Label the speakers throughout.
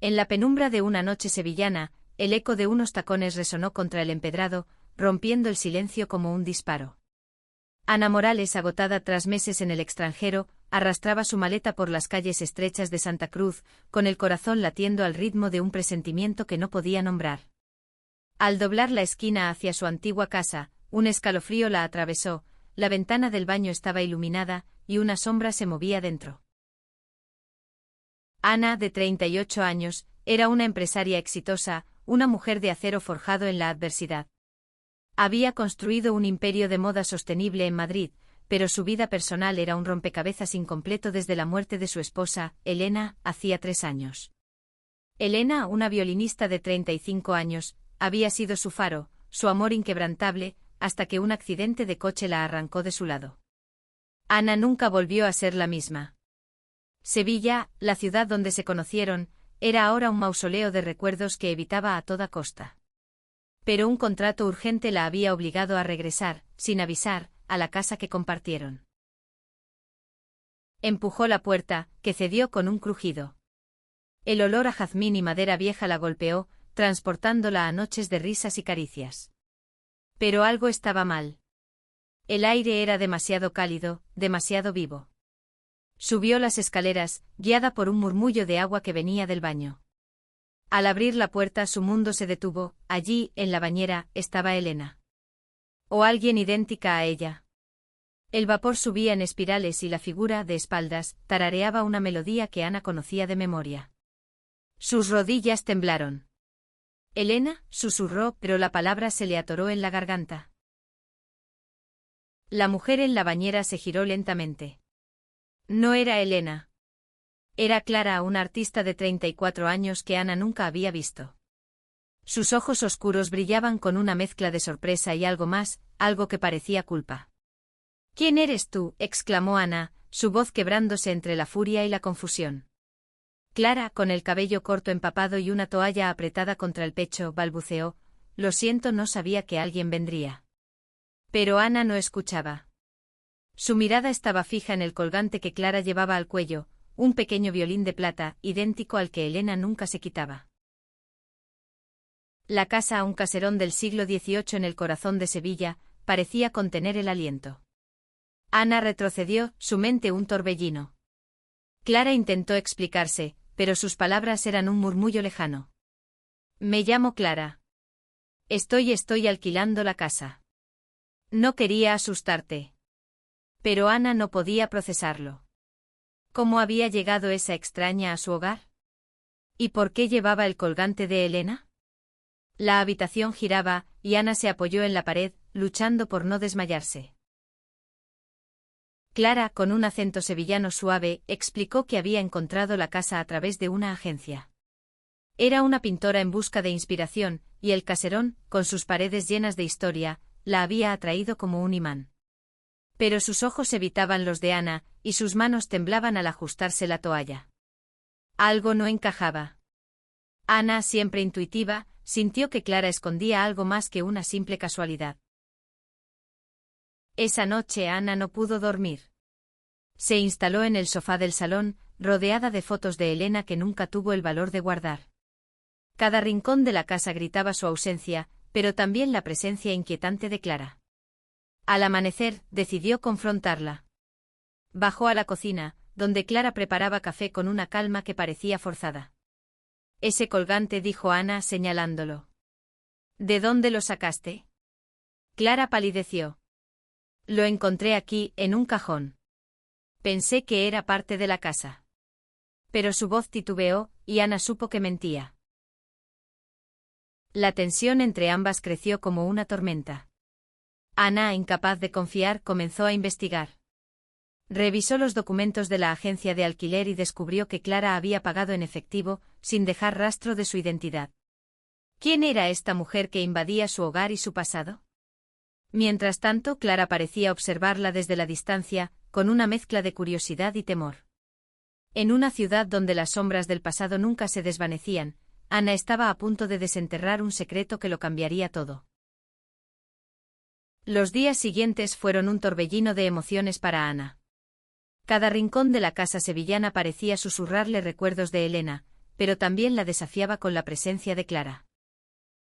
Speaker 1: En la penumbra de una noche sevillana, el eco de unos tacones resonó contra el empedrado, rompiendo el silencio como un disparo. Ana Morales, agotada tras meses en el extranjero, arrastraba su maleta por las calles estrechas de Santa Cruz, con el corazón latiendo al ritmo de un presentimiento que no podía nombrar. Al doblar la esquina hacia su antigua casa, un escalofrío la atravesó, la ventana del baño estaba iluminada, y una sombra se movía dentro. Ana, de 38 años, era una empresaria exitosa, una mujer de acero forjado en la adversidad. Había construido un imperio de moda sostenible en Madrid, pero su vida personal era un rompecabezas incompleto desde la muerte de su esposa, Elena, hacía 3 años. Elena, una violinista de 35 años, había sido su faro, su amor inquebrantable, hasta que un accidente de coche la arrancó de su lado. Ana nunca volvió a ser la misma. Sevilla, la ciudad donde se conocieron, era ahora un mausoleo de recuerdos que evitaba a toda costa. Pero un contrato urgente la había obligado a regresar, sin avisar, a la casa que compartieron. Empujó la puerta, que cedió con un crujido. El olor a jazmín y madera vieja la golpeó, transportándola a noches de risas y caricias. Pero algo estaba mal. El aire era demasiado cálido, demasiado vivo. Subió las escaleras, guiada por un murmullo de agua que venía del baño. Al abrir la puerta su mundo se detuvo, allí, en la bañera, estaba Elena. O alguien idéntica a ella. El vapor subía en espirales y la figura, de espaldas, tarareaba una melodía que Ana conocía de memoria. Sus rodillas temblaron. Elena, susurró, pero la palabra se le atoró en la garganta. La mujer en la bañera se giró lentamente. No era Elena. Era Clara, una artista de 34 años que Ana nunca había visto. Sus ojos oscuros brillaban con una mezcla de sorpresa y algo más, algo que parecía culpa. «¿Quién eres tú?», exclamó Ana, su voz quebrándose entre la furia y la confusión. Clara, con el cabello corto empapado y una toalla apretada contra el pecho, balbuceó: «Lo siento, no sabía que alguien vendría». Pero Ana no escuchaba. Su mirada estaba fija en el colgante que Clara llevaba al cuello, un pequeño violín de plata, idéntico al que Elena nunca se quitaba. La casa, un caserón del siglo XVIII en el corazón de Sevilla, parecía contener el aliento. Ana retrocedió, su mente un torbellino. Clara intentó explicarse, pero sus palabras eran un murmullo lejano. «Me llamo Clara. Estoy alquilando la casa». No quería asustarte. Pero Ana no podía procesarlo. ¿Cómo había llegado esa extraña a su hogar? ¿Y por qué llevaba el colgante de Elena? La habitación giraba, y Ana se apoyó en la pared, luchando por no desmayarse. Clara, con un acento sevillano suave, explicó que había encontrado la casa a través de una agencia. Era una pintora en busca de inspiración, y el caserón, con sus paredes llenas de historia, la había atraído como un imán. Pero sus ojos evitaban los de Ana, y sus manos temblaban al ajustarse la toalla. Algo no encajaba. Ana, siempre intuitiva, sintió que Clara escondía algo más que una simple casualidad. Esa noche Ana no pudo dormir. Se instaló en el sofá del salón, rodeada de fotos de Elena que nunca tuvo el valor de guardar. Cada rincón de la casa gritaba su ausencia, pero también la presencia inquietante de Clara. Al amanecer, decidió confrontarla. Bajó a la cocina, donde Clara preparaba café con una calma que parecía forzada. «Ese colgante», dijo Ana, señalándolo. «¿De dónde lo sacaste?» Clara palideció. «Lo encontré aquí, en un cajón. Pensé que era parte de la casa». Pero su voz titubeó, y Ana supo que mentía. La tensión entre ambas creció como una tormenta. Ana, incapaz de confiar, comenzó a investigar. Revisó los documentos de la agencia de alquiler y descubrió que Clara había pagado en efectivo, sin dejar rastro de su identidad. ¿Quién era esta mujer que invadía su hogar y su pasado? Mientras tanto, Clara parecía observarla desde la distancia, con una mezcla de curiosidad y temor. En una ciudad donde las sombras del pasado nunca se desvanecían, Ana estaba a punto de desenterrar un secreto que lo cambiaría todo. Los días siguientes fueron un torbellino de emociones para Ana. Cada rincón de la casa sevillana parecía susurrarle recuerdos de Elena, pero también la desafiaba con la presencia de Clara.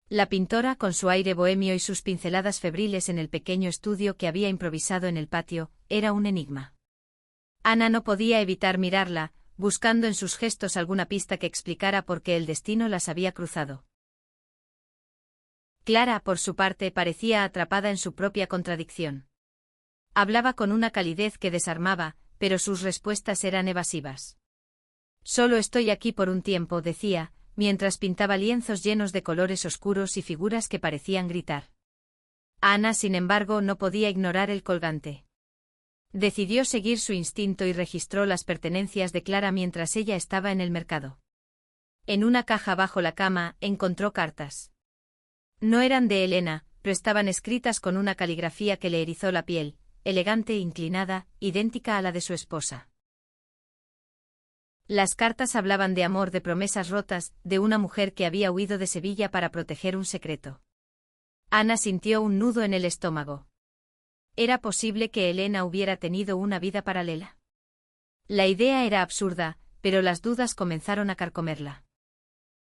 Speaker 1: La pintora, con su aire bohemio y sus pinceladas febriles en el pequeño estudio que había improvisado en el patio, era un enigma. Ana no podía evitar mirarla, buscando en sus gestos alguna pista que explicara por qué el destino las había cruzado. Clara, por su parte, parecía atrapada en su propia contradicción. Hablaba con una calidez que desarmaba, pero sus respuestas eran evasivas. «Solo estoy aquí por un tiempo», decía, mientras pintaba lienzos llenos de colores oscuros y figuras que parecían gritar. Ana, sin embargo, no podía ignorar el colgante. Decidió seguir su instinto y registró las pertenencias de Clara mientras ella estaba en el mercado. En una caja bajo la cama encontró cartas. No eran de Elena, pero estaban escritas con una caligrafía que le erizó la piel, elegante e inclinada, idéntica a la de su esposa. Las cartas hablaban de amor, de promesas rotas, de una mujer que había huido de Sevilla para proteger un secreto. Ana sintió un nudo en el estómago. ¿Era posible que Elena hubiera tenido una vida paralela? La idea era absurda, pero las dudas comenzaron a carcomerla.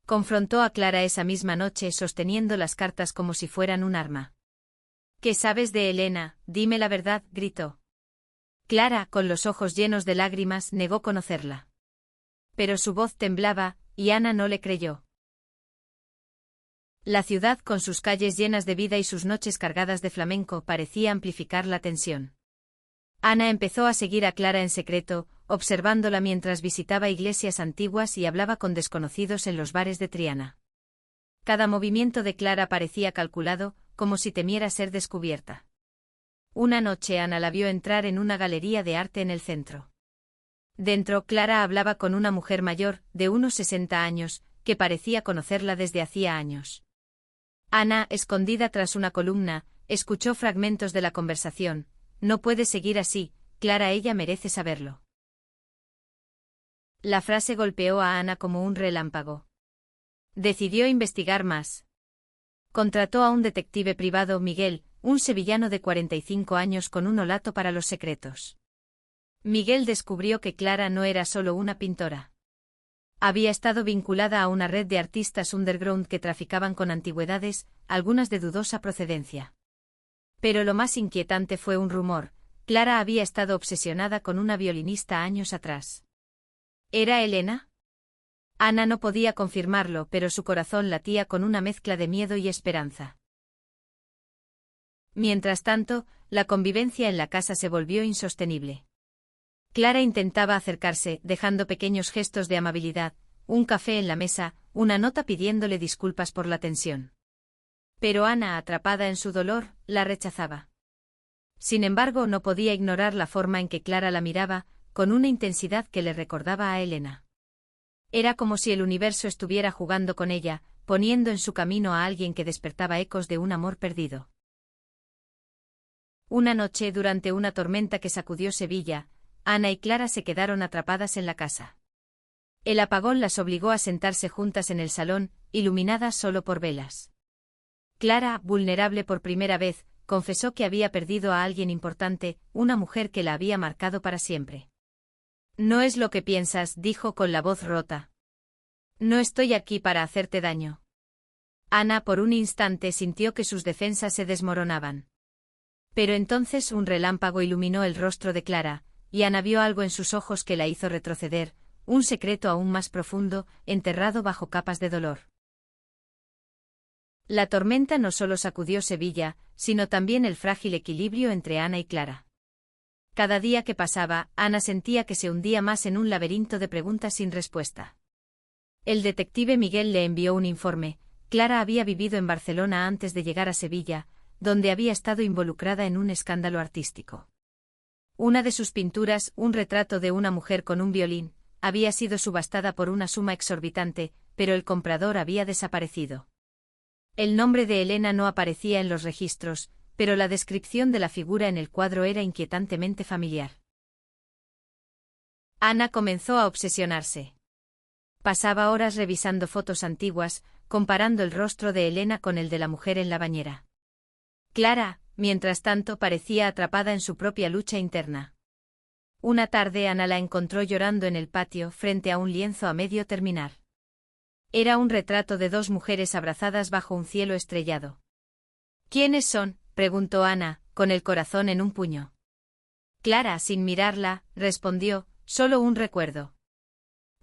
Speaker 1: Confrontó a Clara esa misma noche sosteniendo las cartas como si fueran un arma. «¿Qué sabes de Elena? Dime la verdad», gritó. Clara, con los ojos llenos de lágrimas, negó conocerla. Pero su voz temblaba, y Ana no le creyó. La ciudad, con sus calles llenas de vida y sus noches cargadas de flamenco, parecía amplificar la tensión. Ana empezó a seguir a Clara en secreto, observándola mientras visitaba iglesias antiguas y hablaba con desconocidos en los bares de Triana. Cada movimiento de Clara parecía calculado, como si temiera ser descubierta. Una noche Ana la vio entrar en una galería de arte en el centro. Dentro, Clara hablaba con una mujer mayor, de unos 60 años, que parecía conocerla desde hacía años. Ana, escondida tras una columna, escuchó fragmentos de la conversación. «No puede seguir así, Clara, ella merece saberlo». La frase golpeó a Ana como un relámpago. Decidió investigar más. Contrató a un detective privado, Miguel, un sevillano de 45 años con un olato para los secretos. Miguel descubrió que Clara no era solo una pintora. Había estado vinculada a una red de artistas underground que traficaban con antigüedades, algunas de dudosa procedencia. Pero lo más inquietante fue un rumor: Clara había estado obsesionada con una violinista años atrás. ¿Era Elena? Ana no podía confirmarlo, pero su corazón latía con una mezcla de miedo y esperanza. Mientras tanto, la convivencia en la casa se volvió insostenible. Clara intentaba acercarse, dejando pequeños gestos de amabilidad, un café en la mesa, una nota pidiéndole disculpas por la tensión. Pero Ana, atrapada en su dolor, la rechazaba. Sin embargo, no podía ignorar la forma en que Clara la miraba, con una intensidad que le recordaba a Elena. Era como si el universo estuviera jugando con ella, poniendo en su camino a alguien que despertaba ecos de un amor perdido. Una noche, durante una tormenta que sacudió Sevilla, Ana y Clara se quedaron atrapadas en la casa. El apagón las obligó a sentarse juntas en el salón, iluminadas solo por velas. Clara, vulnerable por primera vez, confesó que había perdido a alguien importante, una mujer que la había marcado para siempre. «No es lo que piensas», dijo con la voz rota. «No estoy aquí para hacerte daño». Ana por un instante sintió que sus defensas se desmoronaban. Pero entonces un relámpago iluminó el rostro de Clara, y Ana vio algo en sus ojos que la hizo retroceder, un secreto aún más profundo, enterrado bajo capas de dolor. La tormenta no solo sacudió Sevilla, sino también el frágil equilibrio entre Ana y Clara. Cada día que pasaba, Ana sentía que se hundía más en un laberinto de preguntas sin respuesta. El detective Miguel le envió un informe. Clara había vivido en Barcelona antes de llegar a Sevilla, donde había estado involucrada en un escándalo artístico. Una de sus pinturas, un retrato de una mujer con un violín, había sido subastada por una suma exorbitante, pero el comprador había desaparecido. El nombre de Elena no aparecía en los registros, pero la descripción de la figura en el cuadro era inquietantemente familiar. Ana comenzó a obsesionarse. Pasaba horas revisando fotos antiguas, comparando el rostro de Elena con el de la mujer en la bañera. Clara, mientras tanto, parecía atrapada en su propia lucha interna. Una tarde Ana la encontró llorando en el patio frente a un lienzo a medio terminar. Era un retrato de dos mujeres abrazadas bajo un cielo estrellado. ¿Quiénes son?, preguntó Ana, con el corazón en un puño. Clara, sin mirarla, respondió, solo un recuerdo.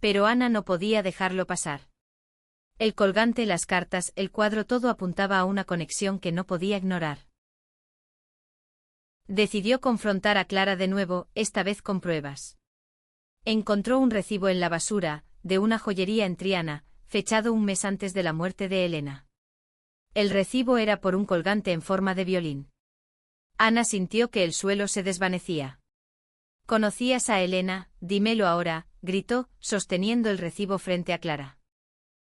Speaker 1: Pero Ana no podía dejarlo pasar. El colgante, las cartas, el cuadro, todo apuntaba a una conexión que no podía ignorar. Decidió confrontar a Clara de nuevo, esta vez con pruebas. Encontró un recibo en la basura, de una joyería en Triana, fechado un mes antes de la muerte de Elena. El recibo era por un colgante en forma de violín. Ana sintió que el suelo se desvanecía. ¿Conocías a Elena? Dímelo ahora, gritó, sosteniendo el recibo frente a Clara.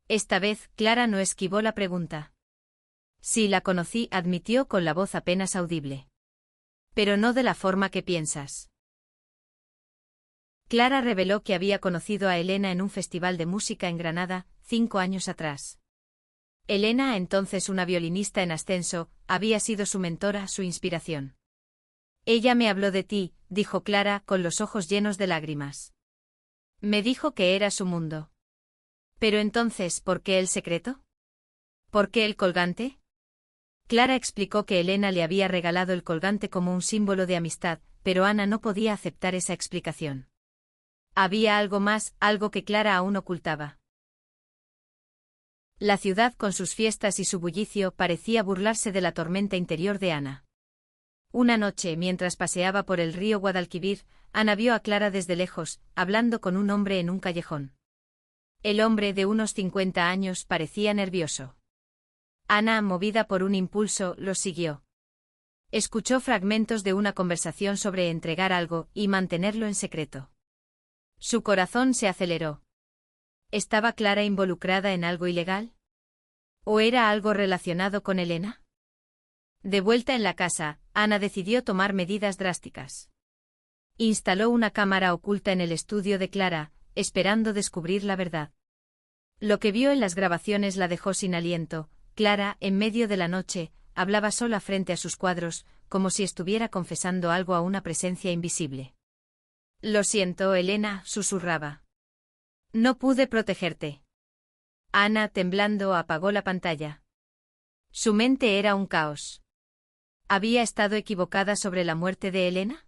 Speaker 1: Esta vez, Clara no esquivó la pregunta. Sí, la conocí, admitió con la voz apenas audible. Pero no de la forma que piensas. Clara reveló que había conocido a Elena en un festival de música en Granada, 5 años atrás. Elena, entonces una violinista en ascenso, había sido su mentora, su inspiración. Ella me habló de ti, dijo Clara, con los ojos llenos de lágrimas. Me dijo que era su mundo. Pero entonces, ¿por qué el secreto? ¿Por qué el colgante? Clara explicó que Elena le había regalado el colgante como un símbolo de amistad, pero Ana no podía aceptar esa explicación. Había algo más, algo que Clara aún ocultaba. La ciudad, con sus fiestas y su bullicio, parecía burlarse de la tormenta interior de Ana. Una noche, mientras paseaba por el río Guadalquivir, Ana vio a Clara desde lejos, hablando con un hombre en un callejón. El hombre, de unos 50 años, parecía nervioso. Ana, movida por un impulso, lo siguió. Escuchó fragmentos de una conversación sobre entregar algo y mantenerlo en secreto. Su corazón se aceleró. ¿Estaba Clara involucrada en algo ilegal? ¿O era algo relacionado con Elena? De vuelta en la casa, Ana decidió tomar medidas drásticas. Instaló una cámara oculta en el estudio de Clara, esperando descubrir la verdad. Lo que vio en las grabaciones la dejó sin aliento. Clara, en medio de la noche, hablaba sola frente a sus cuadros, como si estuviera confesando algo a una presencia invisible. Lo siento, Elena, susurraba. No pude protegerte. Ana, temblando, apagó la pantalla. Su mente era un caos. ¿Había estado equivocada sobre la muerte de Elena?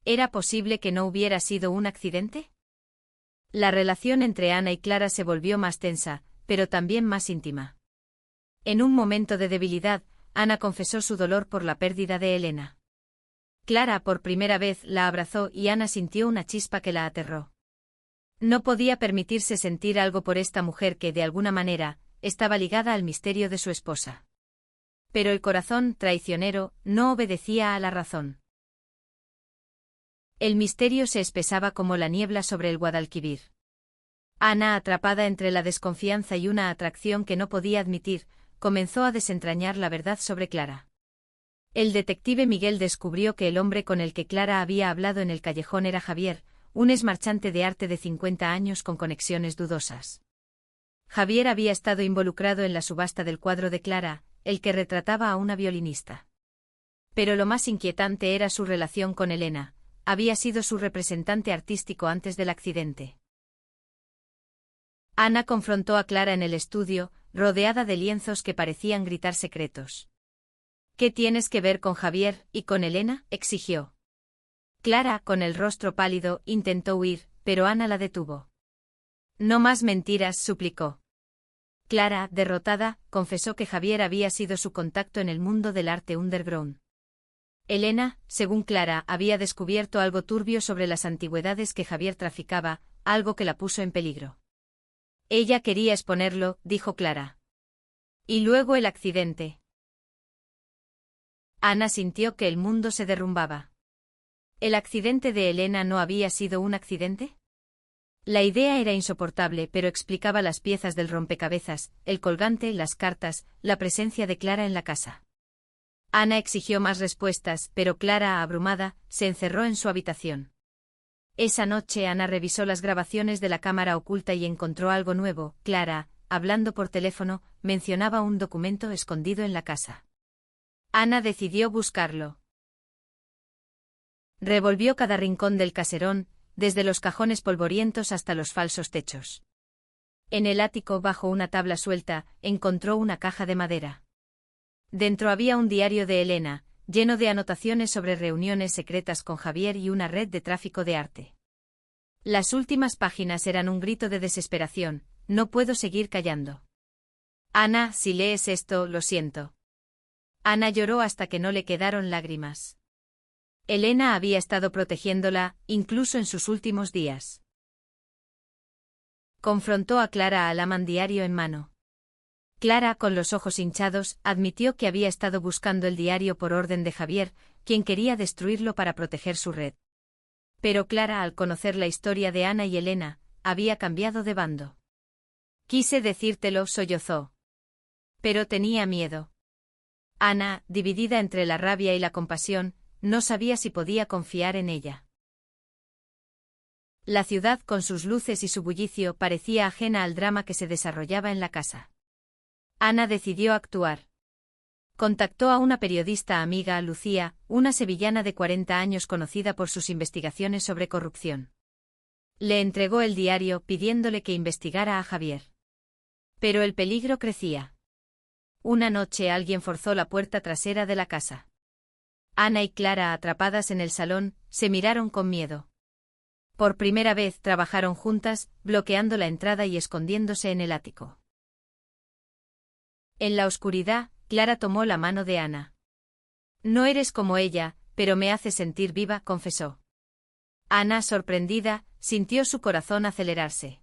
Speaker 1: ¿Era posible que no hubiera sido un accidente? La relación entre Ana y Clara se volvió más tensa, pero también más íntima. En un momento de debilidad, Ana confesó su dolor por la pérdida de Elena. Clara por primera vez la abrazó y Ana sintió una chispa que la aterró. No podía permitirse sentir algo por esta mujer que, de alguna manera, estaba ligada al misterio de su esposa. Pero el corazón, traicionero, no obedecía a la razón. El misterio se espesaba como la niebla sobre el Guadalquivir. Ana, atrapada entre la desconfianza y una atracción que no podía admitir, comenzó a desentrañar la verdad sobre Clara. El detective Miguel descubrió que el hombre con el que Clara había hablado en el callejón era Javier, un exmarchante de arte de 50 años con conexiones dudosas. Javier había estado involucrado en la subasta del cuadro de Clara, el que retrataba a una violinista. Pero lo más inquietante era su relación con Elena. Había sido su representante artístico antes del accidente. Ana confrontó a Clara en el estudio, rodeada de lienzos que parecían gritar secretos. ¿Qué tienes que ver con Javier y con Elena?, exigió. Clara, con el rostro pálido, intentó huir, pero Ana la detuvo. No más mentiras, suplicó. Clara, derrotada, confesó que Javier había sido su contacto en el mundo del arte underground. Elena, según Clara, había descubierto algo turbio sobre las antigüedades que Javier traficaba, algo que la puso en peligro. Ella quería exponerlo, dijo Clara. Y luego el accidente. Ana sintió que el mundo se derrumbaba. ¿El accidente de Elena no había sido un accidente? La idea era insoportable, pero explicaba las piezas del rompecabezas, el colgante, las cartas, la presencia de Clara en la casa. Ana exigió más respuestas, pero Clara, abrumada, se encerró en su habitación. Esa noche Ana revisó las grabaciones de la cámara oculta y encontró algo nuevo. Clara, hablando por teléfono, mencionaba un documento escondido en la casa. Ana decidió buscarlo. Revolvió cada rincón del caserón, desde los cajones polvorientos hasta los falsos techos. En el ático, bajo una tabla suelta, encontró una caja de madera. Dentro había un diario de Elena, lleno de anotaciones sobre reuniones secretas con Javier y una red de tráfico de arte. Las últimas páginas eran un grito de desesperación: no puedo seguir callando. Ana, si lees esto, lo siento. Ana lloró hasta que no le quedaron lágrimas. Elena había estado protegiéndola, incluso en sus últimos días. Confrontó a Clara Alaman, diario en mano. Clara, con los ojos hinchados, admitió que había estado buscando el diario por orden de Javier, quien quería destruirlo para proteger su red. Pero Clara, al conocer la historia de Ana y Elena, había cambiado de bando. Quise decírtelo, sollozó. Pero tenía miedo. Ana, dividida entre la rabia y la compasión, no sabía si podía confiar en ella. La ciudad, con sus luces y su bullicio, parecía ajena al drama que se desarrollaba en la casa. Ana decidió actuar. Contactó a una periodista amiga, Lucía, una sevillana de 40 años conocida por sus investigaciones sobre corrupción. Le entregó el diario pidiéndole que investigara a Javier. Pero el peligro crecía. Una noche alguien forzó la puerta trasera de la casa. Ana y Clara, atrapadas en el salón, se miraron con miedo. Por primera vez trabajaron juntas, bloqueando la entrada y escondiéndose en el ático. En la oscuridad, Clara tomó la mano de Ana. No eres como ella, pero me hace sentir viva, confesó. Ana, sorprendida, sintió su corazón acelerarse.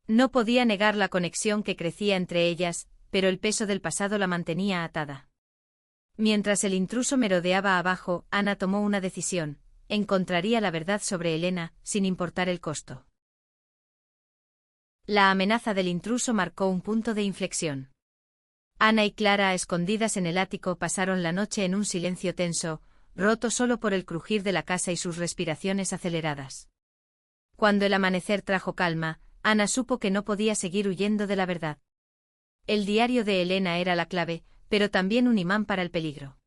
Speaker 1: No podía negar la conexión que crecía entre ellas, pero el peso del pasado la mantenía atada. Mientras el intruso merodeaba abajo, Ana tomó una decisión: encontraría la verdad sobre Elena, sin importar el costo. La amenaza del intruso marcó un punto de inflexión. Ana y Clara, escondidas en el ático, pasaron la noche en un silencio tenso, roto solo por el crujir de la casa y sus respiraciones aceleradas. Cuando el amanecer trajo calma, Ana supo que no podía seguir huyendo de la verdad. El diario de Elena era la clave, pero también un imán para el peligro.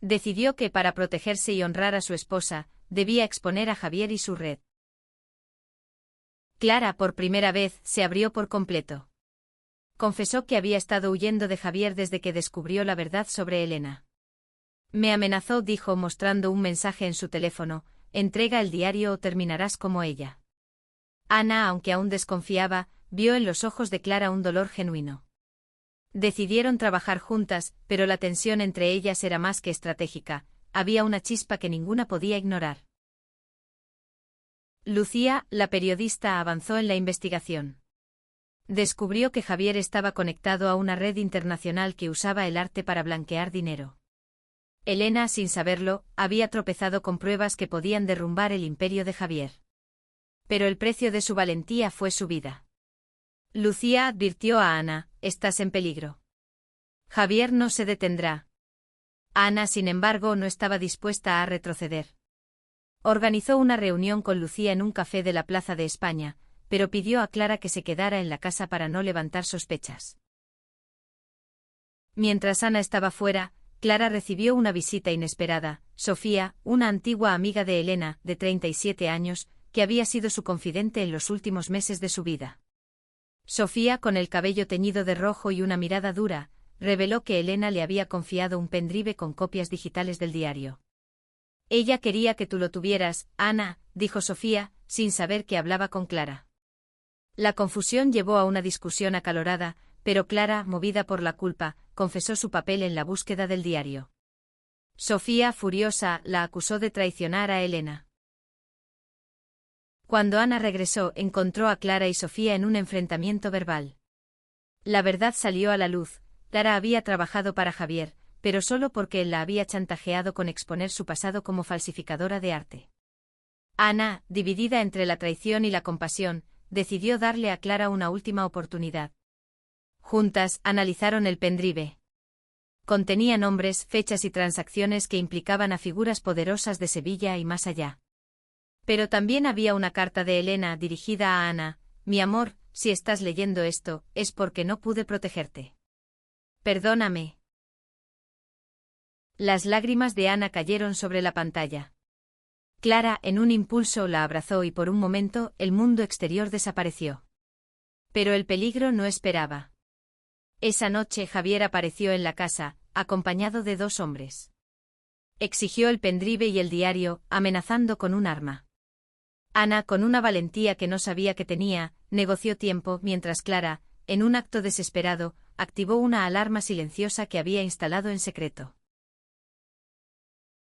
Speaker 1: Decidió que, para protegerse y honrar a su esposa, debía exponer a Javier y su red. Clara, por primera vez, se abrió por completo. Confesó que había estado huyendo de Javier desde que descubrió la verdad sobre Elena. Me amenazó, dijo mostrando un mensaje en su teléfono: entrega el diario o terminarás como ella. Ana, aunque aún desconfiaba, vio en los ojos de Clara un dolor genuino. Decidieron trabajar juntas, pero la tensión entre ellas era más que estratégica: había una chispa que ninguna podía ignorar. Lucía, la periodista, avanzó en la investigación. Descubrió que Javier estaba conectado a una red internacional que usaba el arte para blanquear dinero. Elena, sin saberlo, había tropezado con pruebas que podían derrumbar el imperio de Javier. Pero el precio de su valentía fue su vida. Lucía advirtió a Ana: estás en peligro. Javier no se detendrá. Ana, sin embargo, no estaba dispuesta a retroceder. Organizó una reunión con Lucía en un café de la Plaza de España, pero pidió a Clara que se quedara en la casa para no levantar sospechas. Mientras Ana estaba fuera, Clara recibió una visita inesperada: Sofía, una antigua amiga de Elena, de 37 años, que había sido su confidente en los últimos meses de su vida. Sofía, con el cabello teñido de rojo y una mirada dura, reveló que Elena le había confiado un pendrive con copias digitales del diario. Ella quería que tú lo tuvieras, Ana, dijo Sofía, sin saber que hablaba con Clara. La confusión llevó a una discusión acalorada, pero Clara, movida por la culpa, confesó su papel en la búsqueda del diario. Sofía, furiosa, la acusó de traicionar a Elena. Cuando Ana regresó, encontró a Clara y Sofía en un enfrentamiento verbal. La verdad salió a la luz: Clara había trabajado para Javier, pero solo porque él la había chantajeado con exponer su pasado como falsificadora de arte. Ana, dividida entre la traición y la compasión, decidió darle a Clara una última oportunidad. Juntas, analizaron el pendrive. Contenía nombres, fechas y transacciones que implicaban a figuras poderosas de Sevilla y más allá. Pero también había una carta de Elena dirigida a Ana: mi amor, si estás leyendo esto, es porque no pude protegerte. Perdóname. Las lágrimas de Ana cayeron sobre la pantalla. Clara, en un impulso, la abrazó y por un momento el mundo exterior desapareció. Pero el peligro no esperaba. Esa noche Javier apareció en la casa, acompañado de 2 hombres. Exigió el pendrive y el diario, amenazando con un arma. Ana, con una valentía que no sabía que tenía, negoció tiempo, mientras Clara, en un acto desesperado, activó una alarma silenciosa que había instalado en secreto.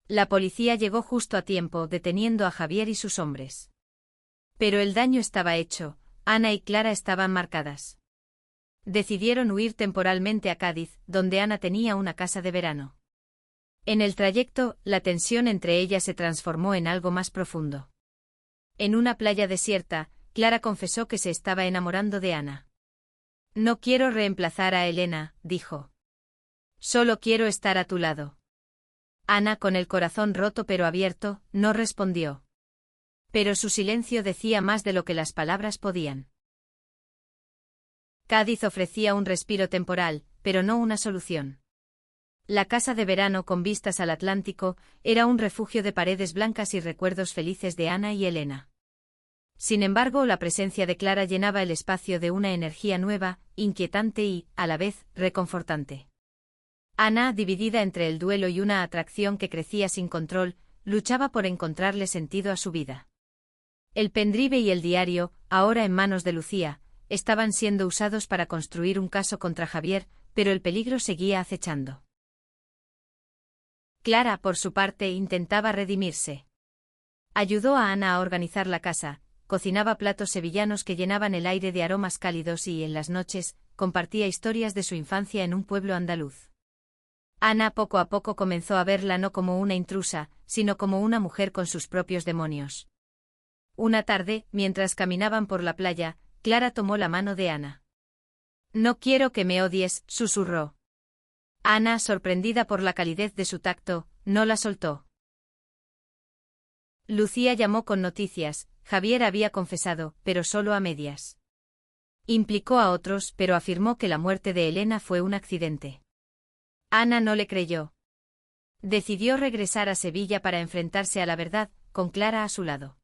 Speaker 1: La policía llegó justo a tiempo, deteniendo a Javier y sus hombres. Pero el daño estaba hecho, Ana y Clara estaban marcadas. Decidieron huir temporalmente a Cádiz, donde Ana tenía una casa de verano. En el trayecto, la tensión entre ellas se transformó en algo más profundo. En una playa desierta, Clara confesó que se estaba enamorando de Ana. «No quiero reemplazar a Elena», dijo. «Solo quiero estar a tu lado». Ana, con el corazón roto pero abierto, no respondió. Pero su silencio decía más de lo que las palabras podían. Cádiz ofrecía un respiro temporal, pero no una solución. La casa de verano con vistas al Atlántico era un refugio de paredes blancas y recuerdos felices de Ana y Elena. Sin embargo, la presencia de Clara llenaba el espacio de una energía nueva, inquietante y, a la vez, reconfortante. Ana, dividida entre el duelo y una atracción que crecía sin control, luchaba por encontrarle sentido a su vida. El pendrive y el diario, ahora en manos de Lucía, estaban siendo usados para construir un caso contra Javier, pero el peligro seguía acechando. Clara, por su parte, intentaba redimirse. Ayudó a Ana a organizar la casa, cocinaba platos sevillanos que llenaban el aire de aromas cálidos y, en las noches, compartía historias de su infancia en un pueblo andaluz. Ana poco a poco comenzó a verla no como una intrusa, sino como una mujer con sus propios demonios. Una tarde, mientras caminaban por la playa, Clara tomó la mano de Ana. «No quiero que me odies», susurró. Ana, sorprendida por la calidez de su tacto, no la soltó. Lucía llamó con noticias. Javier había confesado, pero solo a medias. Implicó a otros, pero afirmó que la muerte de Elena fue un accidente. Ana no le creyó. Decidió regresar a Sevilla para enfrentarse a la verdad, con Clara a su lado.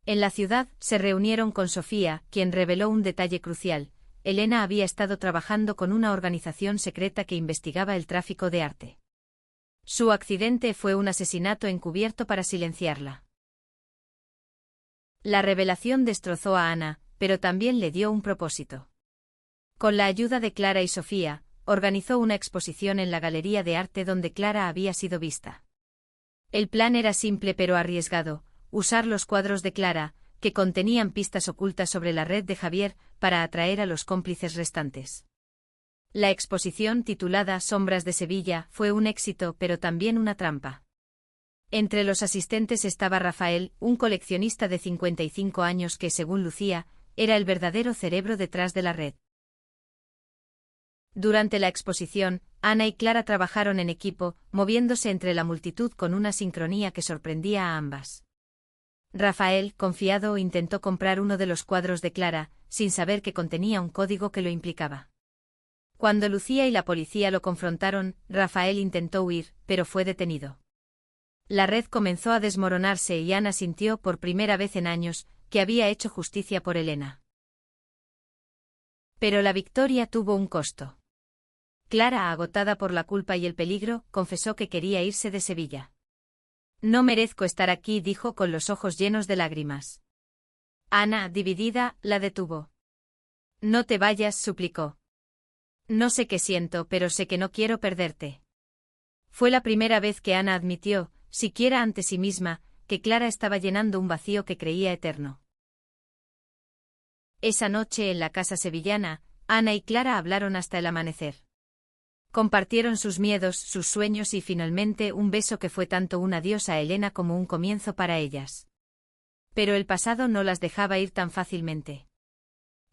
Speaker 1: En la ciudad, se reunieron con Sofía, quien reveló un detalle crucial. Elena había estado trabajando con una organización secreta que investigaba el tráfico de arte. Su accidente fue un asesinato encubierto para silenciarla. La revelación destrozó a Ana, pero también le dio un propósito. Con la ayuda de Clara y Sofía, organizó una exposición en la Galería de Arte donde Clara había sido vista. El plan era simple pero arriesgado: usar los cuadros de Clara, que contenían pistas ocultas sobre la red de Javier, para atraer a los cómplices restantes. La exposición, titulada Sombras de Sevilla, fue un éxito pero también una trampa. Entre los asistentes estaba Rafael, un coleccionista de 55 años que, según Lucía, era el verdadero cerebro detrás de la red. Durante la exposición, Ana y Clara trabajaron en equipo, moviéndose entre la multitud con una sincronía que sorprendía a ambas. Rafael, confiado, intentó comprar uno de los cuadros de Clara, sin saber que contenía un código que lo implicaba. Cuando Lucía y la policía lo confrontaron, Rafael intentó huir, pero fue detenido. La red comenzó a desmoronarse y Ana sintió, por primera vez en años, que había hecho justicia por Elena. Pero la victoria tuvo un costo. Clara, agotada por la culpa y el peligro, confesó que quería irse de Sevilla. «No merezco estar aquí», dijo con los ojos llenos de lágrimas. Ana, dividida, la detuvo. «No te vayas», suplicó. «No sé qué siento, pero sé que no quiero perderte». Fue la primera vez que Ana admitió, siquiera ante sí misma, que Clara estaba llenando un vacío que creía eterno. Esa noche en la casa sevillana, Ana y Clara hablaron hasta el amanecer. Compartieron sus miedos, sus sueños y finalmente un beso que fue tanto un adiós a Elena como un comienzo para ellas. Pero el pasado no las dejaba ir tan fácilmente.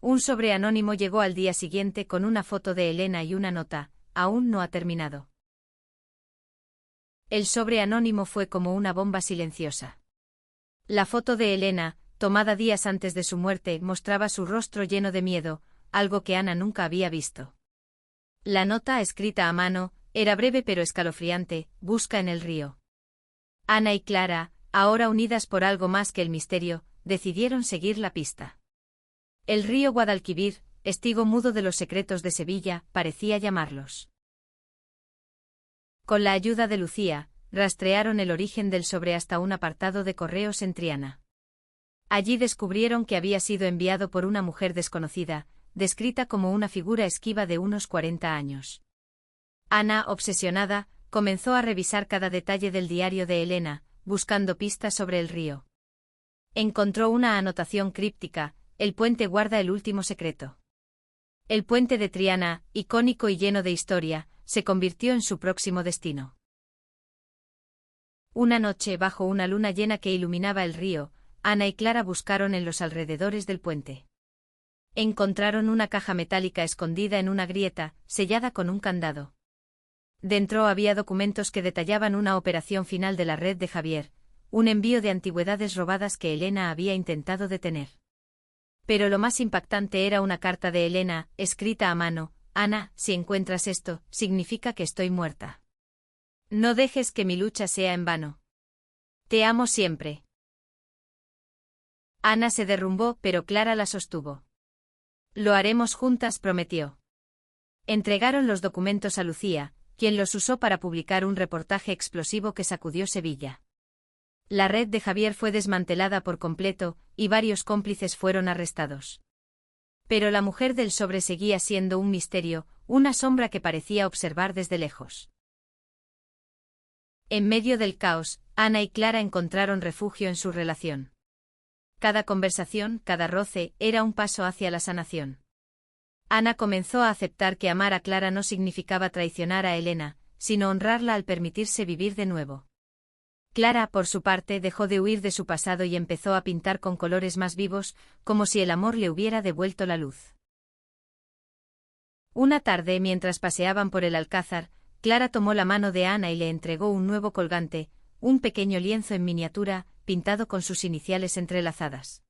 Speaker 1: Un sobre anónimo llegó al día siguiente con una foto de Elena y una nota: «Aún no ha terminado». El sobre anónimo fue como una bomba silenciosa. La foto de Elena, tomada días antes de su muerte, mostraba su rostro lleno de miedo, algo que Ana nunca había visto. La nota, escrita a mano, era breve pero escalofriante: «Busca en el río». Ana y Clara, ahora unidas por algo más que el misterio, decidieron seguir la pista. El río Guadalquivir, testigo mudo de los secretos de Sevilla, parecía llamarlos. Con la ayuda de Lucía, rastrearon el origen del sobre hasta un apartado de correos en Triana. Allí descubrieron que había sido enviado por una mujer desconocida, descrita como una figura esquiva de unos 40 años. Ana, obsesionada, comenzó a revisar cada detalle del diario de Elena, buscando pistas sobre el río. Encontró una anotación críptica: el puente guarda el último secreto. El puente de Triana, icónico y lleno de historia, se convirtió en su próximo destino. Una noche, bajo una luna llena que iluminaba el río, Ana y Clara buscaron en los alrededores del puente. Encontraron una caja metálica escondida en una grieta, sellada con un candado. Dentro había documentos que detallaban una operación final de la red de Javier, un envío de antigüedades robadas que Elena había intentado detener. Pero lo más impactante era una carta de Elena, escrita a mano: Ana, si encuentras esto, significa que estoy muerta. No dejes que mi lucha sea en vano. Te amo siempre. Ana se derrumbó, pero Clara la sostuvo. Lo haremos juntas, prometió. Entregaron los documentos a Lucía, quien los usó para publicar un reportaje explosivo que sacudió Sevilla. La red de Javier fue desmantelada por completo, y varios cómplices fueron arrestados. Pero la mujer del sobre seguía siendo un misterio, una sombra que parecía observar desde lejos. En medio del caos, Ana y Clara encontraron refugio en su relación. Cada conversación, cada roce, era un paso hacia la sanación. Ana comenzó a aceptar que amar a Clara no significaba traicionar a Elena, sino honrarla al permitirse vivir de nuevo. Clara, por su parte, dejó de huir de su pasado y empezó a pintar con colores más vivos, como si el amor le hubiera devuelto la luz. Una tarde, mientras paseaban por el Alcázar, Clara tomó la mano de Ana y le entregó un nuevo colgante, un pequeño lienzo en miniatura, pintado con sus iniciales entrelazadas.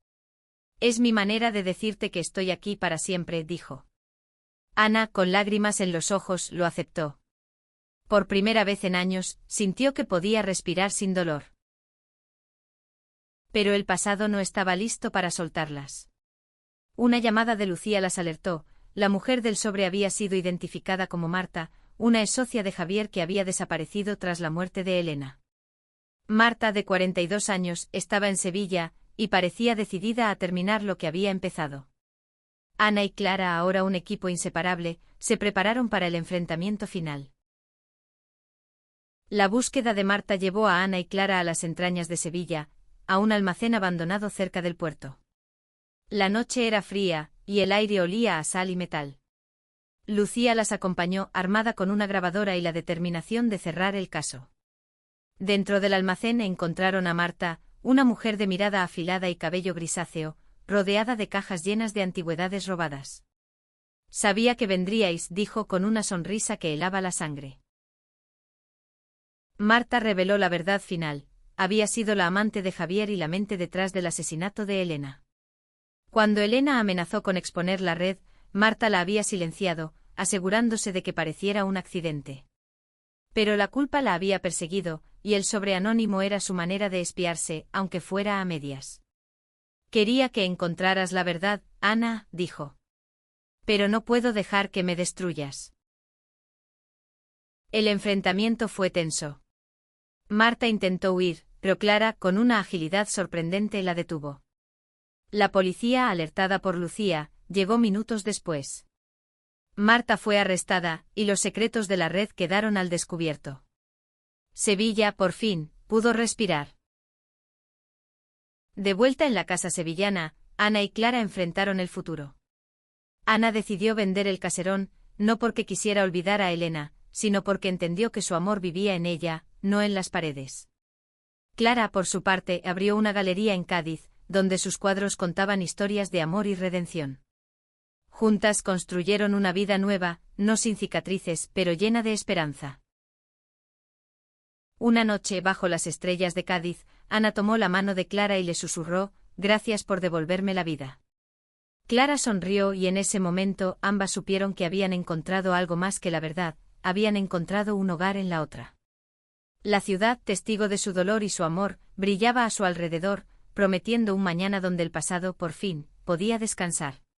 Speaker 1: «Es mi manera de decirte que estoy aquí para siempre», dijo. Ana, con lágrimas en los ojos, lo aceptó. Por primera vez en años, sintió que podía respirar sin dolor. Pero el pasado no estaba listo para soltarlas. Una llamada de Lucía las alertó: la mujer del sobre había sido identificada como Marta, una ex socia de Javier que había desaparecido tras la muerte de Elena. Marta, de 42 años, estaba en Sevilla, y parecía decidida a terminar lo que había empezado. Ana y Clara, ahora un equipo inseparable, se prepararon para el enfrentamiento final. La búsqueda de Marta llevó a Ana y Clara a las entrañas de Sevilla, a un almacén abandonado cerca del puerto. La noche era fría, y el aire olía a sal y metal. Lucía las acompañó, armada con una grabadora y la determinación de cerrar el caso. Dentro del almacén encontraron a Marta, una mujer de mirada afilada y cabello grisáceo, rodeada de cajas llenas de antigüedades robadas. «Sabía que vendríais», dijo con una sonrisa que helaba la sangre. Marta reveló la verdad final: había sido la amante de Javier y la mente detrás del asesinato de Elena. Cuando Elena amenazó con exponer la red, Marta la había silenciado, asegurándose de que pareciera un accidente. Pero la culpa la había perseguido, y el sobre anónimo era su manera de espiarse, aunque fuera a medias. «Quería que encontraras la verdad, Ana», dijo. «Pero no puedo dejar que me destruyas». El enfrentamiento fue tenso. Marta intentó huir, pero Clara, con una agilidad sorprendente, la detuvo. La policía, alertada por Lucía, llegó minutos después. Marta fue arrestada, y los secretos de la red quedaron al descubierto. Sevilla, por fin, pudo respirar. De vuelta en la casa sevillana, Ana y Clara enfrentaron el futuro. Ana decidió vender el caserón, no porque quisiera olvidar a Elena, sino porque entendió que su amor vivía en ella, no en las paredes. Clara, por su parte, abrió una galería en Cádiz, donde sus cuadros contaban historias de amor y redención. Juntas construyeron una vida nueva, no sin cicatrices, pero llena de esperanza. Una noche, bajo las estrellas de Cádiz, Ana tomó la mano de Clara y le susurró: «Gracias por devolverme la vida». Clara sonrió y en ese momento ambas supieron que habían encontrado algo más que la verdad, habían encontrado un hogar en la otra. La ciudad, testigo de su dolor y su amor, brillaba a su alrededor, prometiendo un mañana donde el pasado, por fin, podía descansar.